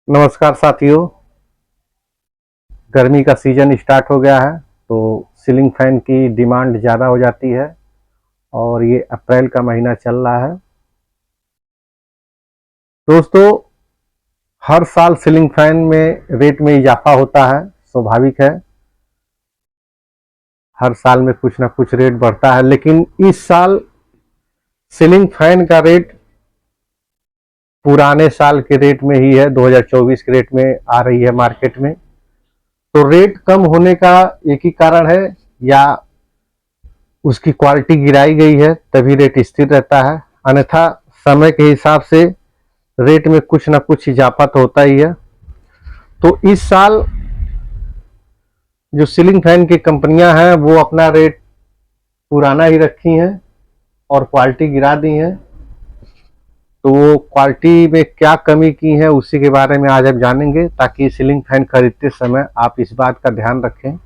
नमस्कार साथियों। गर्मी का सीजन स्टार्ट हो गया है तो सीलिंग फैन की डिमांड ज़्यादा हो जाती है और ये अप्रैल का महीना चल रहा है। दोस्तों, हर साल सीलिंग फैन में रेट में इजाफा होता है, स्वाभाविक है। हर साल में कुछ ना कुछ रेट बढ़ता है, लेकिन इस साल सीलिंग फैन का रेट पुराने साल के रेट में ही है, 2024 के रेट में आ रही है मार्केट में। तो रेट कम होने का एक ही कारण है, या उसकी क्वालिटी गिराई गई है तभी रेट स्थिर रहता है, अन्यथा समय के हिसाब से रेट में कुछ ना कुछ इजाफा तो होता ही है। तो इस साल जो सीलिंग फैन की कंपनियां हैं वो अपना रेट पुराना ही रखी हैं और क्वालिटी गिरा दी हैं। तो वो क्वालिटी में क्या कमी की है उसी के बारे में आज आप जानेंगे, ताकि सीलिंग फैन खरीदते समय आप इस बात का ध्यान रखें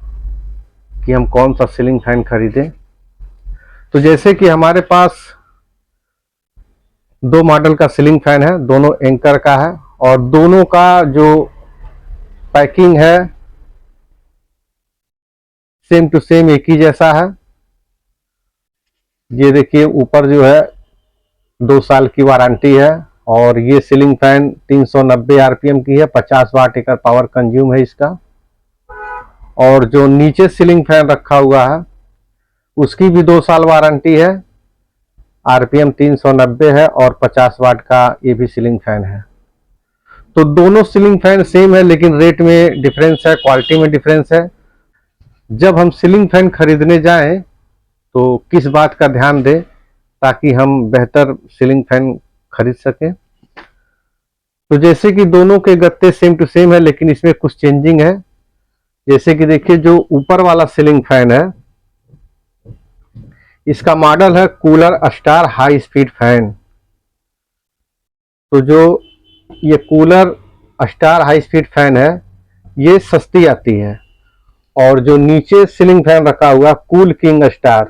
कि हम कौन सा सीलिंग फैन खरीदें। तो जैसे कि हमारे पास दो मॉडल का सीलिंग फैन है, दोनों एंकर का है और दोनों का जो पैकिंग है सेम टू सेम एक ही जैसा है। ये देखिए, ऊपर जो है 2 साल की वारंटी है और ये सीलिंग फैन 390 आरपीएम की है, 50 वाट का पावर कंज्यूम है इसका। और जो नीचे सीलिंग फैन रखा हुआ है उसकी भी 2 साल वारंटी है, आरपीएम 390 है और 50 वाट का ये भी सीलिंग फैन है। तो दोनों सीलिंग फैन सेम है, लेकिन रेट में डिफरेंस है, क्वालिटी में डिफरेंस है। जब हम सीलिंग फैन खरीदने जाएं तो किस बात का ध्यान दें ताकि हम बेहतर सीलिंग फैन खरीद सकें। तो जैसे कि दोनों के गत्ते सेम टू सेम है, लेकिन इसमें कुछ चेंजिंग है। जैसे कि देखिए, जो ऊपर वाला सीलिंग फैन है इसका मॉडल है cooler star high speed fan. तो जो ये cooler star high speed fan है ये सस्ती आती है, और जो नीचे सीलिंग फैन रखा हुआ कूल किंग स्टार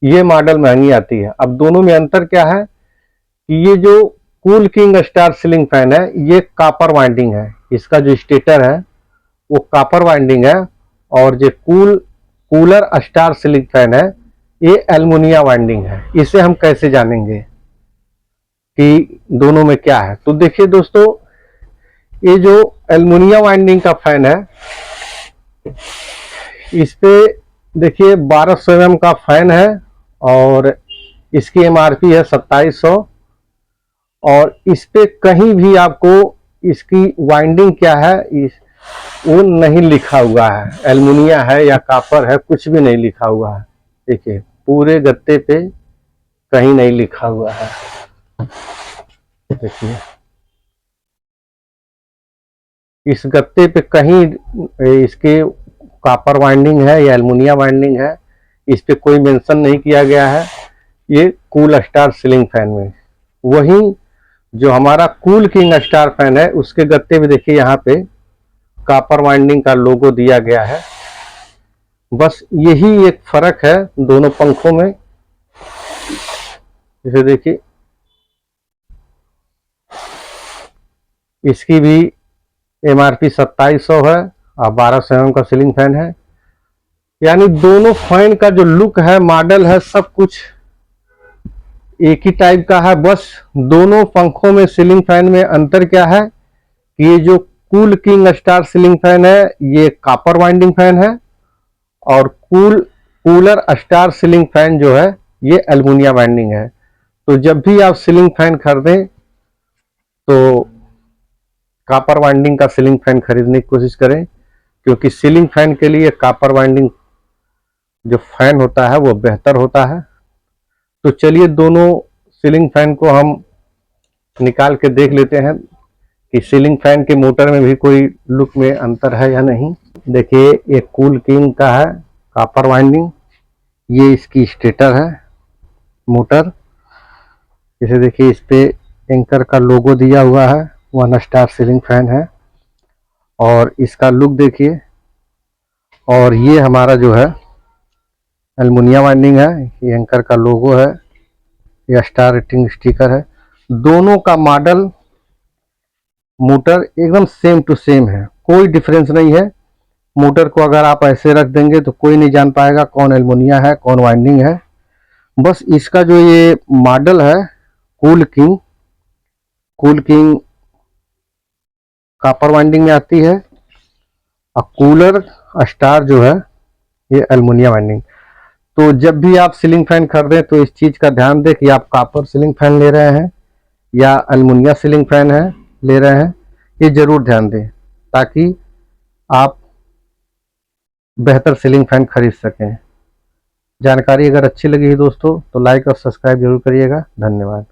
ये मॉडल महंगी आती है। अब दोनों में अंतर क्या है कि ये जो cool king star ceiling fan है ये कॉपर वाइंडिंग है, इसका जो स्टेटर है वो कॉपर वाइंडिंग है, और जो कूलर स्टार सीलिंग फैन है ये एल्युमिनियम वाइंडिंग है। इसे हम कैसे जानेंगे कि दोनों में क्या है? तो देखिए दोस्तों, ये जो एल्युमिनियम वाइंडिंग का फैन है इस पे देखिए 1200 mm का फैन है और इसकी एमआरपी है 2700। और इस पे कहीं भी आपको इसकी वाइंडिंग क्या है वो नहीं लिखा हुआ है, एल्युमिनियम है या कॉपर है, कुछ भी नहीं लिखा हुआ है। देखिए, पूरे गत्ते पे कहीं नहीं लिखा हुआ है। देखिए, इस गत्ते पे कहीं इसके कॉपर वाइंडिंग है या एल्युमिनियम वाइंडिंग है, इस पे कोई मेंशन नहीं किया गया है ये कूल स्टार सीलिंग फैन में। वहीं जो हमारा कूल किंग स्टार फैन है उसके गत्ते में देखिए यहाँ पे कॉपर वाइंडिंग का लोगो दिया गया है। बस यही एक फर्क है दोनों पंखों में। जैसे देखिए, इसकी भी एमआरपी 2700 है और 1200 mm का सीलिंग फैन है। यानी दोनों फैन का जो लुक है, मॉडल है, सब कुछ एक ही टाइप का है। बस दोनों पंखों में सीलिंग फैन में अंतर क्या है कि ये जो cool king star ceiling fan है ये कॉपर वाइंडिंग फैन है, और कूलर स्टार सीलिंग फैन जो है ये एल्युमिनियम वाइंडिंग है। तो जब भी आप सीलिंग फैन खरीदें तो कॉपर वाइंडिंग का सीलिंग फैन खरीदने की कोशिश करें, क्योंकि सीलिंग फैन के लिए कॉपर वाइंडिंग जो फैन होता है वो बेहतर होता है। तो चलिए दोनों सीलिंग फैन को हम निकाल के देख लेते हैं कि सीलिंग फैन के मोटर में भी कोई लुक में अंतर है या नहीं। देखिए, ये कूल किंग का है कॉपर वाइंडिंग, ये इसकी स्टेटर है मोटर। जैसे देखिए, इस पे एंकर का लोगो दिया हुआ है, 1 स्टार सीलिंग फैन है, और इसका लुक देखिए। और ये हमारा जो है एल्युमिनियम वाइंडिंग है, ये एंकर का लोगो है, ये स्टार रेटिंग स्टिकर है। दोनों का मॉडल मोटर एकदम सेम टू सेम है, कोई डिफरेंस नहीं है। मोटर को अगर आप ऐसे रख देंगे तो कोई नहीं जान पाएगा कौन एल्युमिनियम है कौन वाइंडिंग है। बस इसका जो ये मॉडल है कूल किंग कॉपर वाइंडिंग में आती है, और कूलर स्टार जो है ये एल्युमिनियम वाइंडिंग। तो जब भी आप सीलिंग फैन खरीदें तो इस चीज़ का ध्यान दें कि आप कॉपर सीलिंग फैन ले रहे हैं या एल्युमिनियम सीलिंग फैन है ले रहे हैं, ये जरूर ध्यान दें ताकि आप बेहतर सीलिंग फैन खरीद सकें। जानकारी अगर अच्छी लगी है दोस्तों तो लाइक और सब्सक्राइब जरूर करिएगा। धन्यवाद।